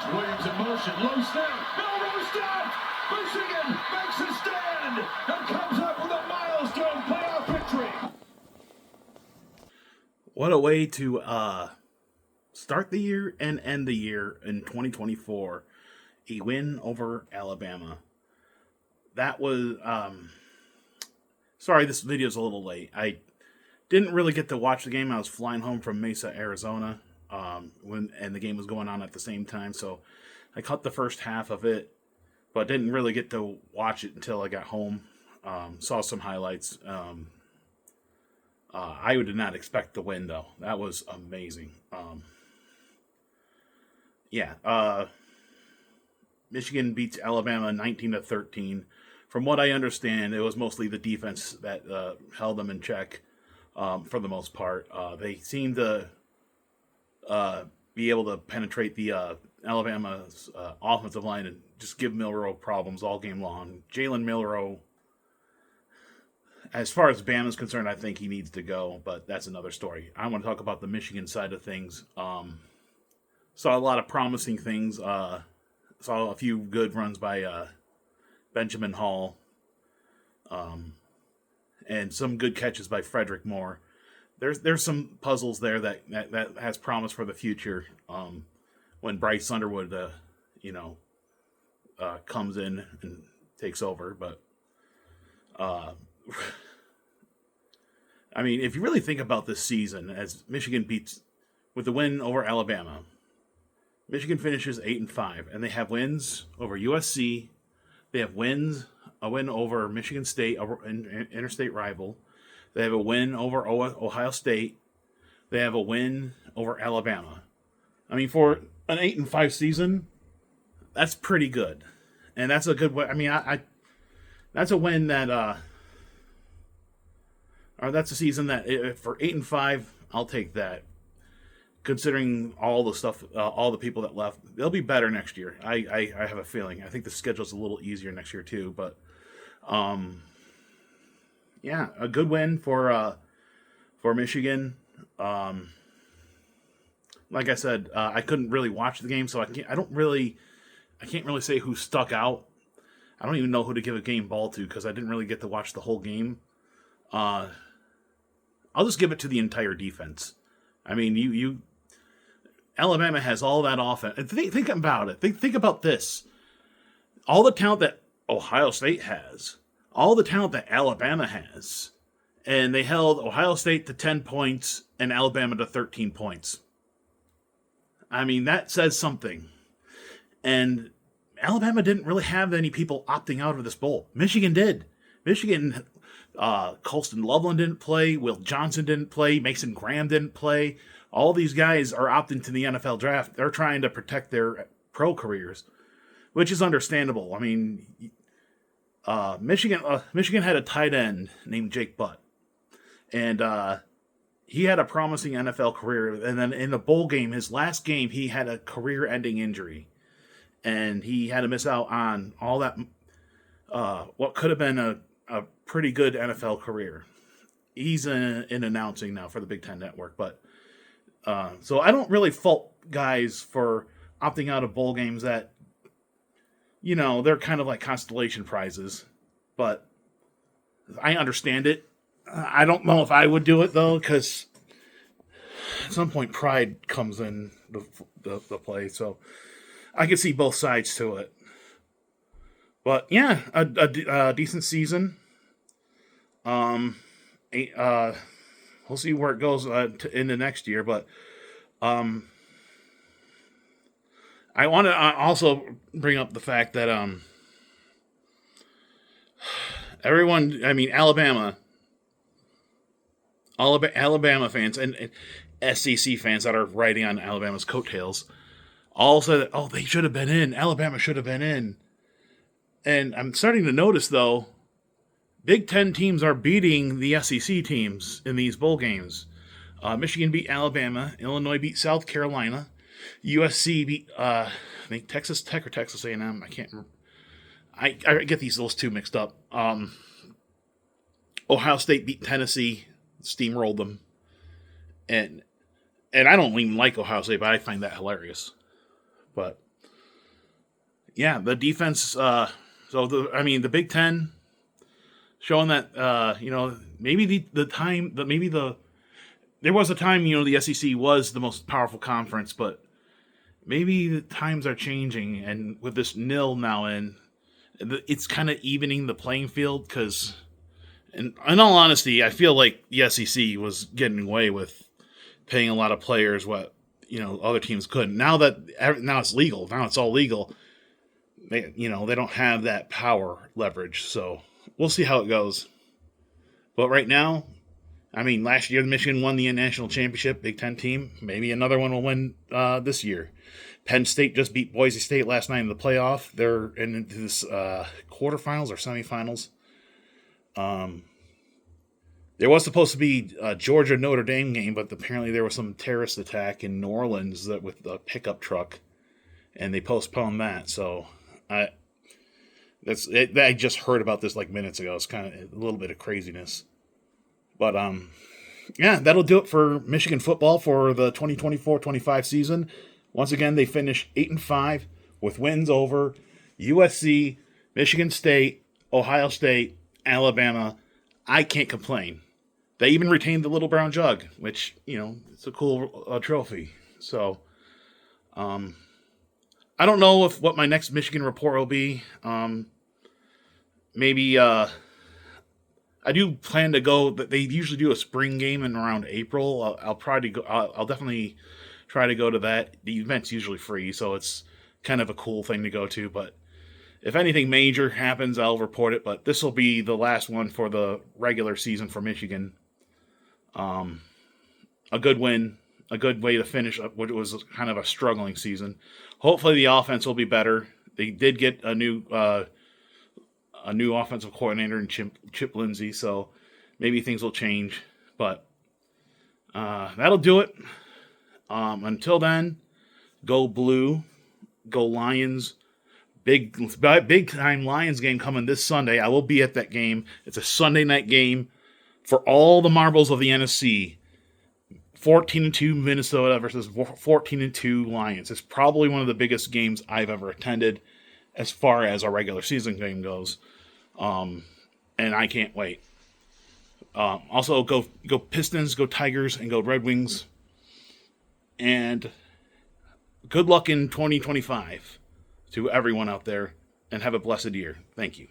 Gets Williams in motion. Low snap. Milroe stopped. Michigan makes a stand and comes up with a milestone playoff victory. What a way to start the year and end the year in 2024. A win over Alabama. That was... sorry, this video's a little late. I didn't really get to watch the game. I was flying home from Mesa, Arizona, and the game was going on at the same time. So I caught the first half of it, but didn't really get to watch it until I got home. Saw some highlights. I did not expect the win, though. That was amazing. Michigan beats Alabama 19-13. From what I understand, it was mostly the defense that held them in check for the most part. They seemed to be able to penetrate the Alabama's offensive line and just give Milroe problems all game long. Jalen Milroe, as far as Bama's concerned, I think he needs to go, but that's another story. I want to talk about the Michigan side of things. Saw a lot of promising things. Saw a few good runs by Benjamin Hall, and some good catches by Frederick Moore. There's some puzzles there that has promise for the future. When Bryce Underwood, comes in and takes over, but I mean, if you really think about this season, as Michigan beats with the win over Alabama, Michigan finishes 8-5, and they have wins over USC. They have a win over Michigan State, an interstate rival. They have a win over Ohio State. They have a win over Alabama. I mean, for an 8-5 season, that's pretty good, and that's a good win. I mean, that's a win that, or that's a season that for 8-5, I'll take that. Considering all the stuff, all the people that left, they'll be better next year. I have a feeling. I think the schedule's a little easier next year too. But, a good win for Michigan. Like I said, I couldn't really watch the game, so I can't really say who stuck out. I don't even know who to give a game ball to because I didn't really get to watch the whole game. I'll just give it to the entire defense. I mean, Alabama has all that offense. Think about it. Think about this. All the talent that Ohio State has, all the talent that Alabama has, and they held Ohio State to 10 points and Alabama to 13 points. I mean, that says something. And Alabama didn't really have any people opting out of this bowl. Michigan did. Michigan, Colston Loveland didn't play. Will Johnson didn't play. Mason Graham didn't play. All these guys are opting to the NFL draft. They're trying to protect their pro careers, which is understandable. I mean, Michigan had a tight end named Jake Butt, and he had a promising NFL career. And then in the bowl game, his last game, he had a career-ending injury, and he had to miss out on all that. What could have been a pretty good NFL career. He's in announcing now for the Big Ten Network, but so I don't really fault guys for opting out of bowl games that, they're kind of like constellation prizes, but I understand it. I don't know if I would do it though, because at some point pride comes in the play, so I can see both sides to it. But yeah, a decent season. We'll see where it goes into next year, but I want to also bring up the fact that everyone, I mean, Alabama fans and SEC fans that are riding on Alabama's coattails all said that, they should have been in. Alabama should have been in. And I'm starting to notice, though, Big Ten teams are beating the SEC teams in these bowl games. Michigan beat Alabama. Illinois beat South Carolina. USC beat, I think, Texas Tech or Texas A&M. I can't remember. I get those two mixed up. Ohio State beat Tennessee, steamrolled them. And I don't even like Ohio State, but I find that hilarious. But Yeah, the defense. The Big Ten showing that maybe there was a time the SEC was the most powerful conference, but maybe the times are changing, and with this nil now in, it's kind of evening the playing field because, in all honesty, I feel like the SEC was getting away with paying a lot of players what other teams couldn't. Now it's legal. Now it's all legal. They don't have that power leverage, so we'll see how it goes. But right now, I mean, last year Michigan won the national championship, Big Ten team. Maybe another one will win this year. Penn State just beat Boise State last night in the playoff. They're in this quarterfinals or semifinals. There was supposed to be a Georgia Notre Dame game, but apparently there was some terrorist attack in New Orleans with a pickup truck, and they postponed that. So I just heard about this like minutes ago. It's kind of a little bit of craziness. But yeah, that'll do it for Michigan football for the 2024-25 season. Once again, they finished 8-5 with wins over USC, Michigan State, Ohio State, Alabama. I can't complain. They even retained the Little Brown Jug, which, it's a cool trophy. So, I don't know what my next Michigan report will be. Maybe I do plan to go. They usually do a spring game in around April. I'll probably go. I'll definitely try to go to that. The event's usually free, so it's kind of a cool thing to go to. But if anything major happens, I'll report it. But this will be the last one for the regular season for Michigan. A good win, a good way to finish up what was kind of a struggling season. Hopefully the offense will be better. They did get a new offensive coordinator in Chip Lindsey, so maybe things will change. But that'll do it. Until then, go Blue, go Lions. Big time Lions game coming this Sunday. I will be at that game. It's a Sunday night game for all the marbles of the NFC. 14-2 Minnesota versus 14-2 Lions. It's probably one of the biggest games I've ever attended as far as a regular season game goes. And I can't wait. Also, go Pistons, go Tigers, and go Red Wings. And good luck in 2025 to everyone out there, and have a blessed year. Thank you.